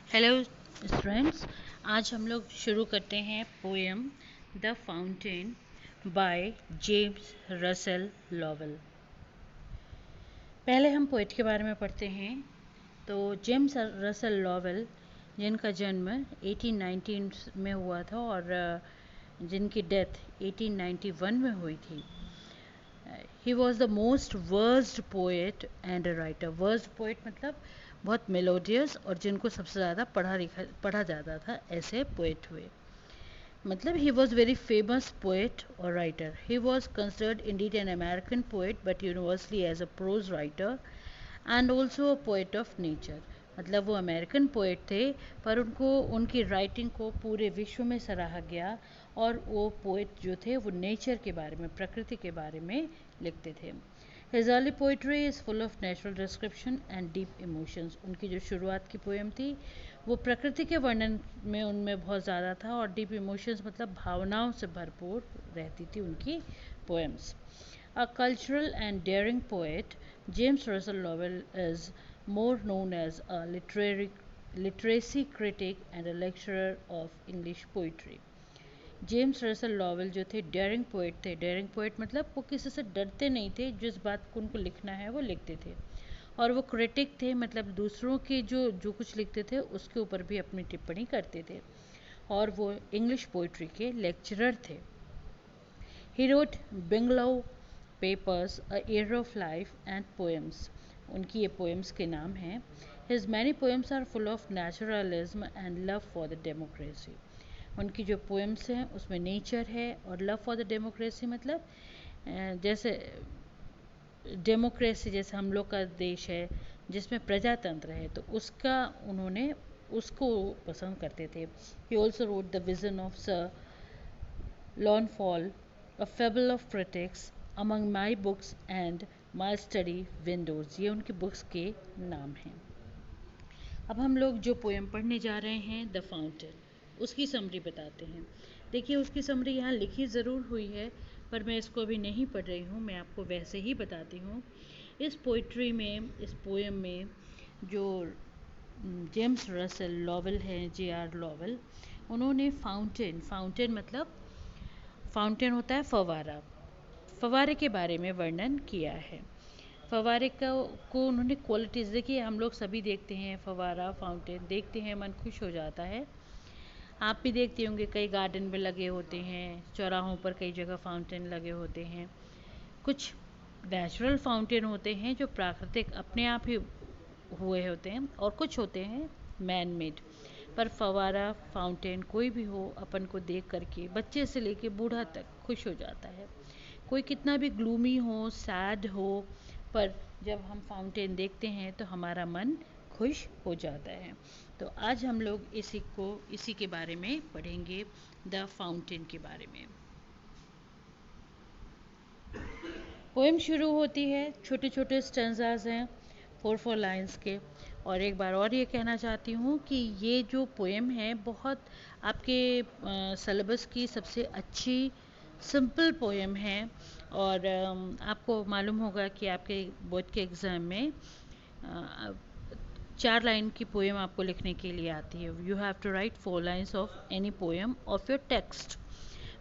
Hello students, आज हम लोग शुरू करते हैं poem the fountain by James Russell Lowell. पहले हम पोएट के बारे में पढ़ते हैं। तो जेम्स रसेल लॉवेल, जिनका जन्म 1819 में हुआ था और जिनकी डेथ 1891 में हुई थी। He was the most versed poet and writer. Versed poet मतलब बहुत मेलोडियस और जिनको सबसे ज़्यादा पढ़ा जाता था, ऐसे पोएट हुए। मतलब he was very famous poet और writer. He was considered indeed an American poet but universally as a prose writer and also a poet of nature. मतलब वो अमेरिकन पोएट थे, पर उनको उनकी राइटिंग को पूरे विश्व में सराहा गया और वो पोएट जो थे वो नेचर के बारे में, प्रकृति के बारे में लिखते थे। His early poetry is full of natural description and deep emotions. उनकी जो शुरुआत की पोएम थी वो प्रकृति के वर्णन में उनमें बहुत ज़्यादा था और डीप इमोशंस मतलब भावनाओं से भरपूर रहती थी उनकी poems. A cultural and daring poet, James Russell Lowell is more known as a literacy critic and a lecturer of English poetry. James Russell Lowell जो थे डेयरिंग पोएट थे। डेयरिंग पोएट मतलब वो किसी से डरते नहीं थे, जिस बात को उनको लिखना है वो लिखते थे। और वो क्रिटिक थे, मतलब दूसरों के जो कुछ लिखते थे उसके ऊपर भी अपनी टिप्पणी करते थे। और वो इंग्लिश पोइट्री के लेक्चरर थे। He wrote bungalow papers, a year of life and poems. उनकी ये पोएम्स के नाम हैं। His many poems are full of naturalism and love for the democracy. उनकी जो पोएम्स हैं उसमें नेचर है और लव फॉर द डेमोक्रेसी मतलब जैसे डेमोक्रेसी जैसे हम लोग का देश है जिसमें प्रजातंत्र है, तो उसका उन्होंने उसको पसंद करते थे। He also wrote the vision of sir Launfal, a fable of critics, among my books and my study windows. ये उनकी बुक्स के नाम हैं। अब हम लोग जो पोएम पढ़ने जा रहे हैं द फाउंटेन, उसकी समरी बताते हैं। देखिए उसकी समरी यहाँ लिखी ज़रूर हुई है, पर मैं इसको अभी नहीं पढ़ रही हूँ, मैं आपको वैसे ही बताती हूँ। इस पोइट्री में, इस पोएम में जो जेम्स रसेल लॉवेल हैं, जे.आर. लॉवेल, उन्होंने फाउंटेन मतलब फाउंटेन होता है फवारा, फवारे के बारे में वर्णन किया है। फवारे को उन्होंने क्वालिटीज़, देखिए हम लोग सभी देखते हैं फवारा, फाउंटेन देखते हैं मन खुश हो जाता है। आप भी देखते होंगे कई गार्डन में लगे होते हैं, चौराहों पर कई जगह फाउंटेन लगे होते हैं। कुछ नेचुरल फाउंटेन होते हैं जो प्राकृतिक अपने आप ही हुए होते हैं और कुछ होते हैं मैन मेड। पर फवारा, फाउंटेन कोई भी हो, अपन को देख करके बच्चे से लेके बूढ़ा तक खुश हो जाता है। कोई कितना भी ग्लूमी हो, सैड हो, पर जब हम फाउंटेन देखते हैं तो हमारा मन खुश हो जाता है। तो आज हम लोग इसी के बारे में पढ़ेंगे, द फाउंटेन के बारे में। पोएम शुरू होती है, छोटे छोटे स्टेंजाज हैं 4 लाइंस के। और एक बार और ये कहना चाहती हूँ कि ये जो पोएम है बहुत आपके सिलेबस की सबसे अच्छी सिंपल पोएम है। और आपको मालूम होगा कि आपके बोर्ड के एग्ज़ाम में 4 लाइन की पोएम आपको लिखने के लिए आती है। You have to write 4 lines of any poem of your text,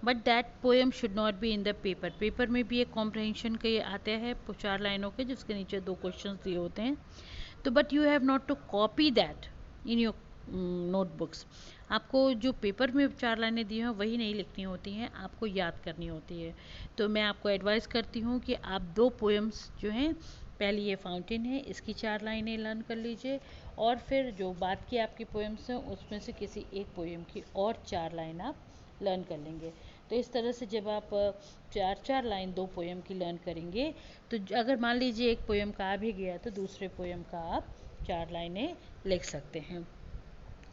but that poem should not be in the paper. Paper में भी एक कॉम्प्रहेंशन के आते हैं 4 लाइनों के, जिसके नीचे 2 क्वेश्चंस दिए होते हैं। तो but you have not to copy that in your notebooks. आपको जो पेपर में 4 लाइनें दी हैं वही नहीं लिखनी होती हैं, आपको याद करनी होती है। तो मैं आपको एडवाइस करती हूँ कि आप 2 पोएम्स जो हैं, पहली ये फाउंटेन है, इसकी 4 लाइनें लर्न कर लीजिए, और फिर जो बात की आपकी पोएम्स हैं उसमें से किसी एक पोएम की और 4 लाइन आप लर्न कर लेंगे। तो इस तरह से जब आप 4 लाइन 2 पोएम की लर्न करेंगे, तो अगर मान लीजिए एक पोएम का आ भी गया तो दूसरे पोएम का आप 4 लाइनें लिख सकते हैं।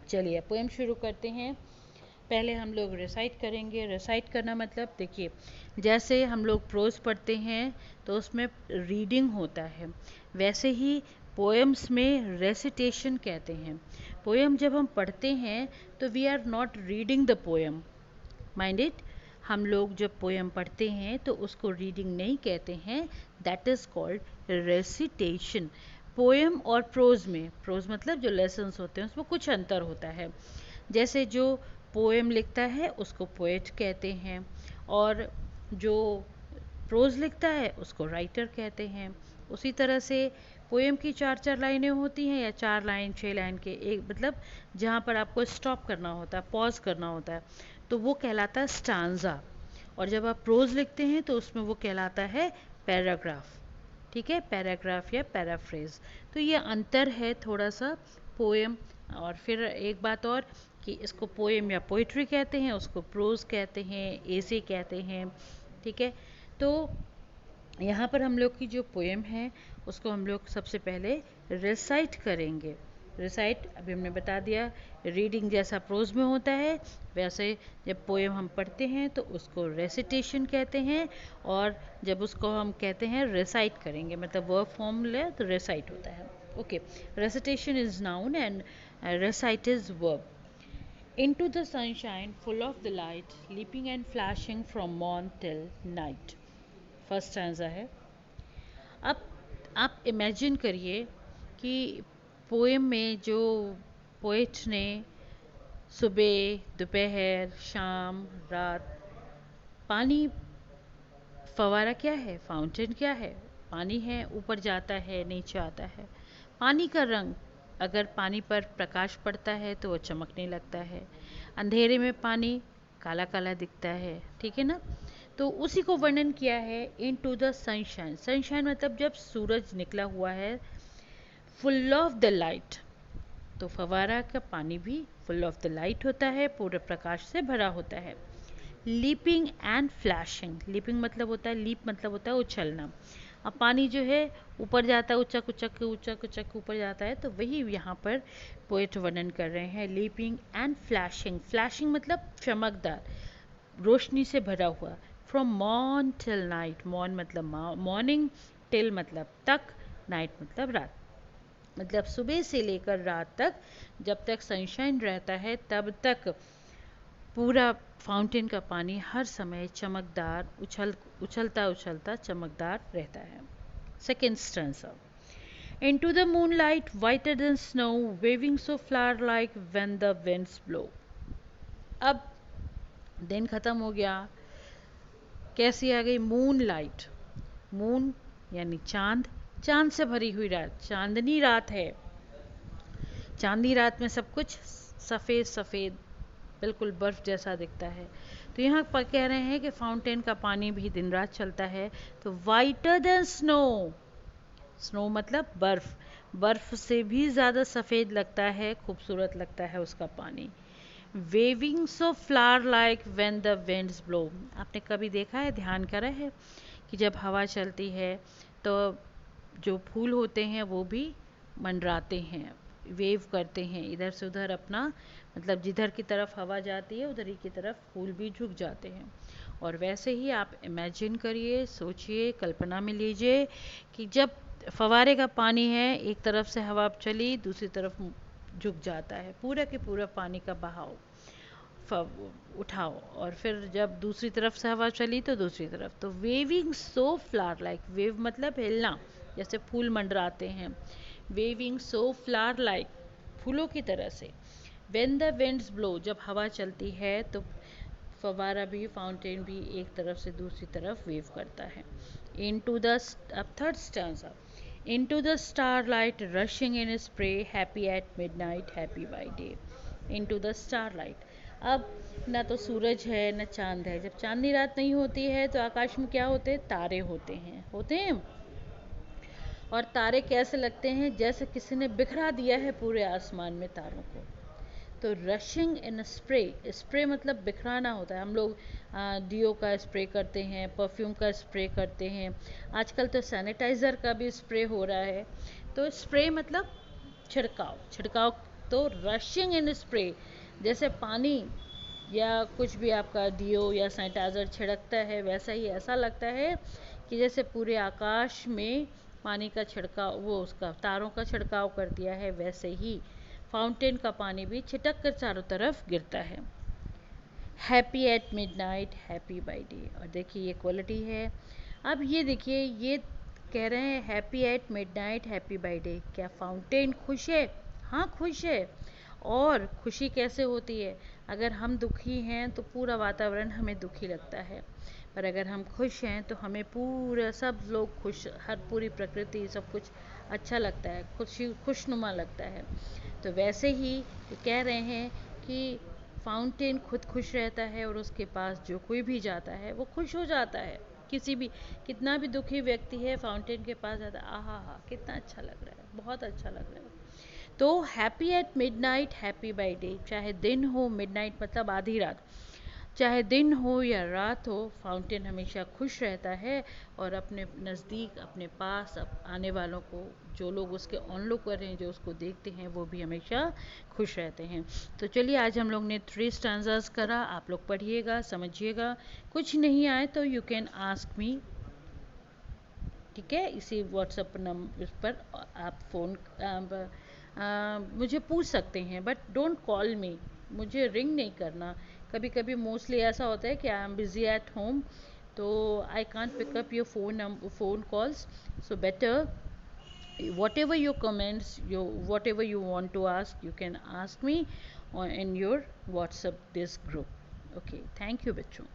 चलिए पोएम शुरू करते हैं। पहले हम लोग रिसाइट करेंगे। रिसाइट करना मतलब देखिए, जैसे हम लोग प्रोज पढ़ते हैं तो उसमें रीडिंग होता है, वैसे ही पोएम्स में रेसिटेशन कहते हैं। पोएम जब हम पढ़ते हैं तो we are not reading the poem, mind it. हम लोग जब पोएम पढ़ते हैं तो उसको रीडिंग नहीं कहते हैं, that is called recitation. Poem और प्रोज में, प्रोज मतलब जो लेसन्स होते हैं उसमें कुछ अंतर होता है। जैसे जो पोएम लिखता है उसको पोएट कहते हैं, और जो प्रोज लिखता है उसको राइटर कहते हैं। उसी तरह से पोएम की 4-4 लाइनें होती हैं, या 4 लाइन 6 लाइन के एक, मतलब जहाँ पर आपको स्टॉप करना होता है, पॉज करना होता है, तो वो कहलाता है स्टांजा। और जब आप प्रोज लिखते हैं तो उसमें वो कहलाता है पैराग्राफ। ठीक है, पैराग्राफ या पैराफ्रेज। तो ये अंतर है थोड़ा सा पोएम। और फिर एक बात और कि इसको पोएम या पोइट्री कहते हैं, उसको प्रोज कहते हैं, एसे कहते हैं। ठीक है, तो यहाँ पर हम लोग की जो पोएम है उसको हम लोग सबसे पहले रिसाइट करेंगे। रिसाइट अभी हमने बता दिया, रीडिंग जैसा प्रोज में होता है, वैसे जब पोएम हम पढ़ते हैं तो उसको रेसिटेशन कहते हैं, और जब उसको हम कहते हैं रिसाइट करेंगे, मतलब वर्ब फॉर्म ले तो रिसाइट होता है। Okay, recitation is noun and recite is verb. Into the sunshine full of the light, leaping and flashing from morn till night. First stanza है। अब आप इमेजिन करिए कि पोएम में जो पोएट ने सुबह, दोपहर, शाम, रात, पानी, फवारा क्या है, फाउंटेन क्या है, पानी है, ऊपर जाता है, नीचे आता है। पानी का रंग, अगर पानी पर प्रकाश पड़ता है तो वो चमकने लगता है, अंधेरे में पानी काला काला दिखता है। ठीक है ना, तो उसी को वर्णन किया है इन टू द सनशाइन। सनशाइन मतलब जब सूरज निकला हुआ है, फुल ऑफ द लाइट, तो फवारा का पानी भी फुल ऑफ द लाइट होता है, पूरे प्रकाश से भरा होता है। लीपिंग एंड फ्लैशिंग, लीपिंग मतलब होता है, लीप मतलब होता है उछलना। अब पानी जो है ऊपर जाता है, उचक उचक उचक उचक ऊपर जाता है, तो वही यहाँ पर पोएट वर्णन कर रहे हैं, लीपिंग एंड फ्लैशिंग। फ्लैशिंग मतलब चमकदार, रोशनी से भरा हुआ। From morn till night, morn मतलब मॉर्निंग, टिल मतलब तक, नाइट मतलब रात, मतलब सुबह से लेकर रात तक, जब तक सनशाइन रहता है तब तक पूरा फाउंटेन का पानी हर समय चमकदार, उछलता उछलता चमकदार रहता है। Second stanza, Into the moonlight whiter than snow, waving so flower-like when the winds blow. अब दिन खत्म हो गया, कैसी आ गई मून लाइट। मून यानी चांद, चांद से भरी हुई रात, चांदनी रात है। चांदनी रात में सब कुछ सफ़ेद सफ़ेद, बिल्कुल बर्फ़ जैसा दिखता है। तो यहाँ पर कह रहे हैं कि फाउंटेन का पानी भी दिन रात चलता है। तो वाइटर देन स्नो, स्नो मतलब बर्फ़, बर्फ़ से भी ज़्यादा सफ़ेद लगता है, खूबसूरत लगता है उसका पानी। Waving so flower like when the winds blow, आपने कभी देखा है, ध्यान करा है कि जब हवा चलती है तो जो फूल होते हैं वो भी मंडराते हैं, वेव करते हैं इधर से उधर अपना, मतलब जिधर की तरफ हवा जाती है उधर ही की तरफ फूल भी झुक जाते हैं। और वैसे ही आप इमेजिन करिए, सोचिए, कल्पना में लीजिए कि जब फवारे का पानी है, एक तरफ से हवा चली, दूसरी तरफ झुक जाता है, पूरा के पूरा पानी का बहाव उठाओ, और फिर जब दूसरी तरफ से हवा चली तो दूसरी तरफ। तो waving so flower like, wave मतलब हिलना, जैसे फूल मंडराते हैं, वेविंग सो फ्लावर लाइक, फूलों की तरह से। व्हेन द विंड्स ब्लो, जब हवा चलती है तो फवारा भी, फाउंटेन भी एक तरफ से दूसरी तरफ वेव करता है। इनटू द, अब third stanza, into the starlight rushing in spray, happy at midnight, happy by day. Into the starlight, अब ना तो सूरज है ना चांद है। जब चांदनी रात नहीं होती है तो आकाश में क्या होते हैं, तारे होते हैं। और तारे कैसे लगते हैं, जैसे किसी ने बिखरा दिया है पूरे आसमान में तारों को। तो रशिंग इन स्प्रे, स्प्रे मतलब बिखराना होता है। हम लोग डियो का स्प्रे करते हैं, परफ्यूम का स्प्रे करते हैं, आजकल तो सैनिटाइज़र का भी स्प्रे हो रहा है। तो स्प्रे मतलब छिड़काव, छिड़काव। तो रशिंग इन स्प्रे, जैसे पानी या कुछ भी आपका डियो या सैनिटाइज़र छिड़कता है, वैसा ही ऐसा लगता है कि जैसे पूरे आकाश में पानी का छिड़काव, वो उसका तारों का छिड़काव कर दिया है। वैसे ही फाउंटेन का पानी भी छिटक कर चारों तरफ गिरता है। Happy at midnight, happy by day. और देखिए ये क्वालिटी है। अब ये देखिए, ये कह रहे हैं happy at midnight happy by day. क्या फाउंटेन खुश है? हाँ खुश है। और खुशी कैसे होती है? अगर हम दुखी हैं तो पूरा वातावरण हमें दुखी लगता है, पर अगर हम खुश हैं तो हमें पूरा सब लोग खुश, हर पूरी प्रकृति सब कुछ अच्छा लगता है, खुशी खुशनुमा लगता है। तो वैसे ही ये कह रहे हैं कि फाउंटेन खुद खुश रहता है और उसके पास जो कोई भी जाता है वो खुश हो जाता है। किसी भी, कितना भी दुखी व्यक्ति है फाउंटेन के पास जाता है, आहा हा कितना अच्छा लग रहा है, बहुत अच्छा लग रहा है। तो happy at midnight happy by day, चाहे दिन हो, मिडनाइट मतलब आधी रात, चाहे दिन हो या रात हो, फाउंटेन हमेशा खुश रहता है और अपने नज़दीक, अपने पास आने वालों को, जो लोग उसके ऑनलूकर हैं, जो उसको देखते हैं, वो भी हमेशा खुश रहते हैं। तो चलिए आज हम लोग ने 3 स्टैंजास करा, आप लोग पढ़िएगा, समझिएगा। कुछ नहीं आए तो यू कैन आस्क मी, ठीक है? इसी व्हाट्सएप नंबर पर आप फ़ोन मुझे पूछ सकते हैं, बट डोंट कॉल मी, मुझे रिंग नहीं करना। कभी कभी मोस्टली ऐसा होता है कि I am busy at home, तो I can't pick up your phone calls. So better whatever your comments, your whatever you want to ask, you can ask me in your WhatsApp this group. Okay, thank you बच्चों।